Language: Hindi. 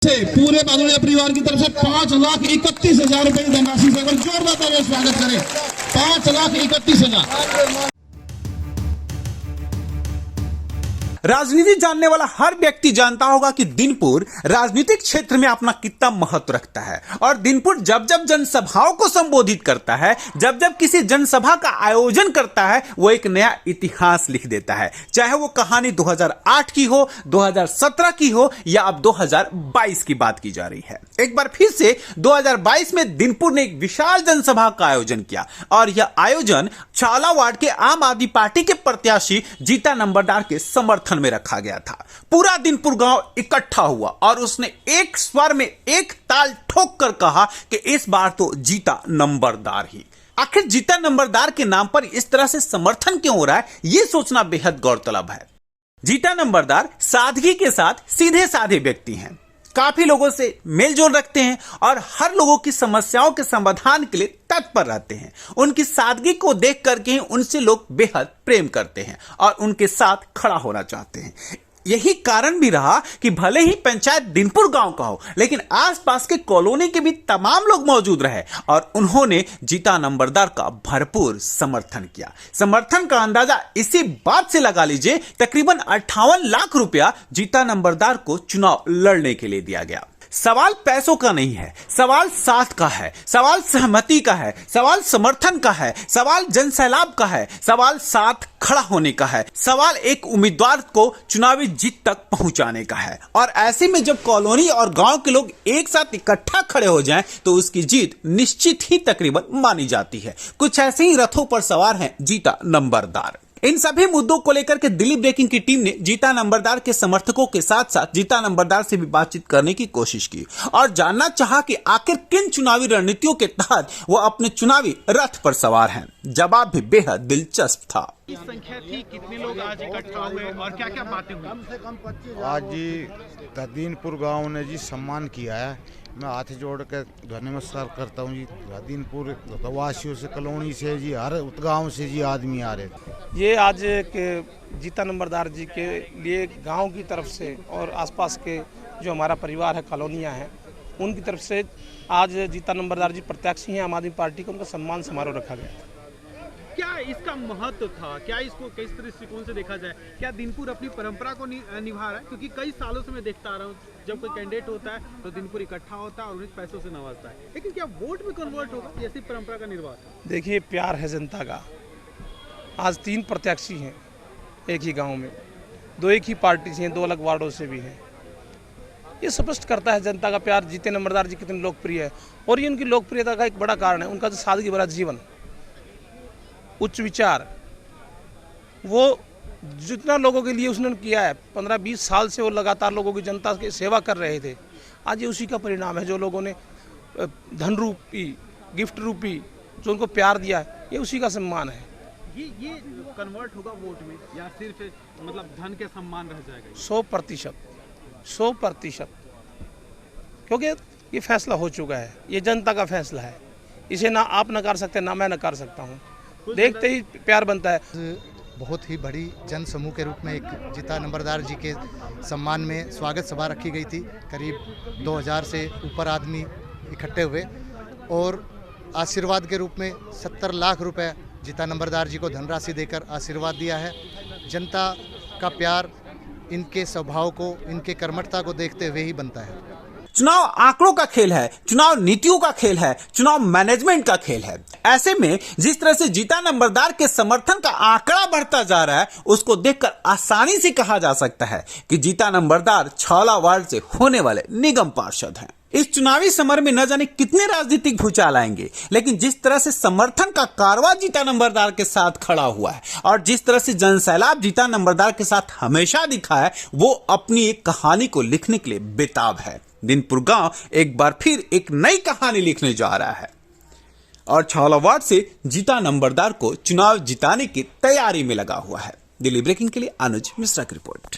से पूरे बादुड़िया परिवार की तरफ से 5,31,000 रुपए की धनराशि से जोरदार स्वागत करें। 5,31,000। राजनीति जानने वाला हर व्यक्ति जानता होगा कि दिनपुर राजनीतिक क्षेत्र में अपना कितना महत्व रखता है और दिनपुर जब जब जनसभाओं को संबोधित करता है, जब जब किसी जनसभा का आयोजन करता है, वो एक नया इतिहास लिख देता है। चाहे वो कहानी 2008 की हो, 2017 की हो या अब 2022 की बात की जा रही है। एक बार फिर से 2022 में दिनपुर ने एक विशाल जनसभा का आयोजन किया और यह आयोजन छावला वार्ड के आम आदमी पार्टी के प्रत्याशी जीता नंबरदार के समर्थन में रखा गया था। पूरा दिनपुर गांव इकट्ठा हुआ और उसने एक स्वर में एक ताल ठोक कर कहा कि इस बार तो जीता नंबरदार ही। आखिर जीता नंबरदार के नाम पर इस तरह से समर्थन क्यों हो रहा है, यह सोचना बेहद गौरतलब है। जीता नंबरदार सादगी के साथ सीधे साधे व्यक्ति हैं, काफी लोगों से मेलजोल रखते हैं और हर लोगों की समस्याओं के समाधान के लिए तत्पर रहते हैं। उनकी सादगी को देख करके उनसे लोग बेहद प्रेम करते हैं और उनके साथ खड़ा होना चाहते हैं। यही कारण भी रहा कि भले ही पंचायत दिनपुर गांव का हो, लेकिन आसपास के कॉलोनी के भी तमाम लोग मौजूद रहे और उन्होंने जीता नंबरदार का भरपूर समर्थन किया। समर्थन का अंदाजा इसी बात से लगा लीजिए, तकरीबन 58 लाख रुपया जीता नंबरदार को चुनाव लड़ने के लिए दिया गया। सवाल पैसों का नहीं है, सवाल साथ का है, सवाल सहमति का है, सवाल समर्थन का है, सवाल जनसैलाब का है, सवाल साथ खड़ा होने का है, सवाल एक उम्मीदवार को चुनावी जीत तक पहुंचाने का है। और ऐसे में जब कॉलोनी और गांव के लोग एक साथ इकट्ठा खड़े हो जाएं तो उसकी जीत निश्चित ही तकरीबन मानी जाती है। कुछ ऐसे ही रथों पर सवार हैं जीता नंबरदार। इन सभी मुद्दों को लेकर के दिल्ली ब्रेकिंग की टीम ने जीता नंबरदार के समर्थकों के साथ साथ जीता नंबरदार से भी बातचीत करने की कोशिश की और जानना चाहा कि आखिर किन चुनावी रणनीतियों के तहत वो अपने चुनावी रथ पर सवार हैं। जवाब भी बेहद दिलचस्प था। संख्या थी, कितने लोग आज इकट्ठा हुए और क्या क्या बातें हुई? आज जी दीनपुर गांव ने जी सम्मान किया है। मैं हाथ जोड़ के नमस्कार करता हूं जी। दीनपुर वासियों से, कॉलोनी से जी, हर गांव से जी आदमी आ रहे थे। ये आज के जीता नंबरदार जी के लिए गांव की तरफ से और आसपास के जो हमारा परिवार है, कॉलोनियां हैं, उनकी तरफ से आज जीता नंबरदार जी प्रत्याशी हैं आम आदमी पार्टी का, उनका सम्मान समारोह रखा गया। क्या इसका महत्व था? क्या इसको किस दृष्टिकोण से देखा जाए? क्या दिनपुर अपनी परंपरा को निभा रहा है? क्योंकि कई सालों से मैं देखता आ रहा हूँ, जब कोई कैंडिडेट होता है तो दिनपुर इकट्ठा होता है और उन्हें पैसों से नवाजता है, लेकिन क्या वोट में कन्वर्ट होगा? जैसी परंपरा का निर्वाह था। देखिए, प्यार है जनता का। आज 3 प्रत्याशी हैं एक ही गाँव में, 2 एक ही पार्टी से हैं, 2 अलग वार्डों से भी हैं। ये स्पष्ट करता है जनता का प्यार जीते नंबरदार जी कितने लोकप्रिय है। और ये उनकी लोकप्रियता का एक बड़ा कारण है उनका जो सादगी भरा जीवन, उच्च विचार। वो जितना लोगों के लिए उसने किया है, 15-20 साल से वो लगातार लोगों की, जनता की सेवा कर रहे थे। आज ये उसी का परिणाम है। जो लोगों ने धन रूपी, गिफ्ट रूपी जो उनको प्यार दिया है, ये उसी का सम्मान है। ये कन्वर्ट होगा वोट में या सिर्फ मतलब धन के सम्मान रह जाएगा? 100%, क्योंकि ये फैसला हो चुका है। ये जनता का फैसला है। इसे ना आप नकार सकते, ना मैं नकार सकता हूँ। देखते ही प्यार बनता है। बहुत ही बड़ी जन समूह के रूप में एक जीता नंबरदार जी के सम्मान में स्वागत सभा रखी गई थी। करीब 2000 से ऊपर आदमी इकट्ठे हुए और आशीर्वाद के रूप में 70 लाख रुपए जीता नंबरदार जी को धनराशि देकर आशीर्वाद दिया है। जनता का प्यार इनके स्वभाव को, इनके कर्मठता को देखते हुए ही बनता है। चुनाव आंकड़ों का खेल है, चुनाव नीतियों का खेल है, चुनाव मैनेजमेंट का खेल है। ऐसे में जिस तरह से जीता नंबरदार के समर्थन का आंकड़ा बढ़ता जा रहा है, उसको देखकर आसानी से कहा जा सकता है कि जीता नंबरदार छावला वार्ड से होने वाले निगम पार्षद हैं। इस चुनावी समर में न जाने कितने राजनीतिक भूचाल आएंगे, लेकिन जिस तरह से समर्थन का कारवां जीता नंबरदार के साथ खड़ा हुआ है और जिस तरह से जनसैलाब जीता नंबरदार के साथ हमेशा दिखा है, वो अपनी एक कहानी को लिखने के लिए बेताब है। दिनपुर गांव एक बार फिर एक नई कहानी लिखने जा रहा है और छावला वार्ड से जीता नंबरदार को चुनाव जिताने की तैयारी में लगा हुआ है। दिल्ली ब्रेकिंग के लिए अनुज मिश्रा की रिपोर्ट।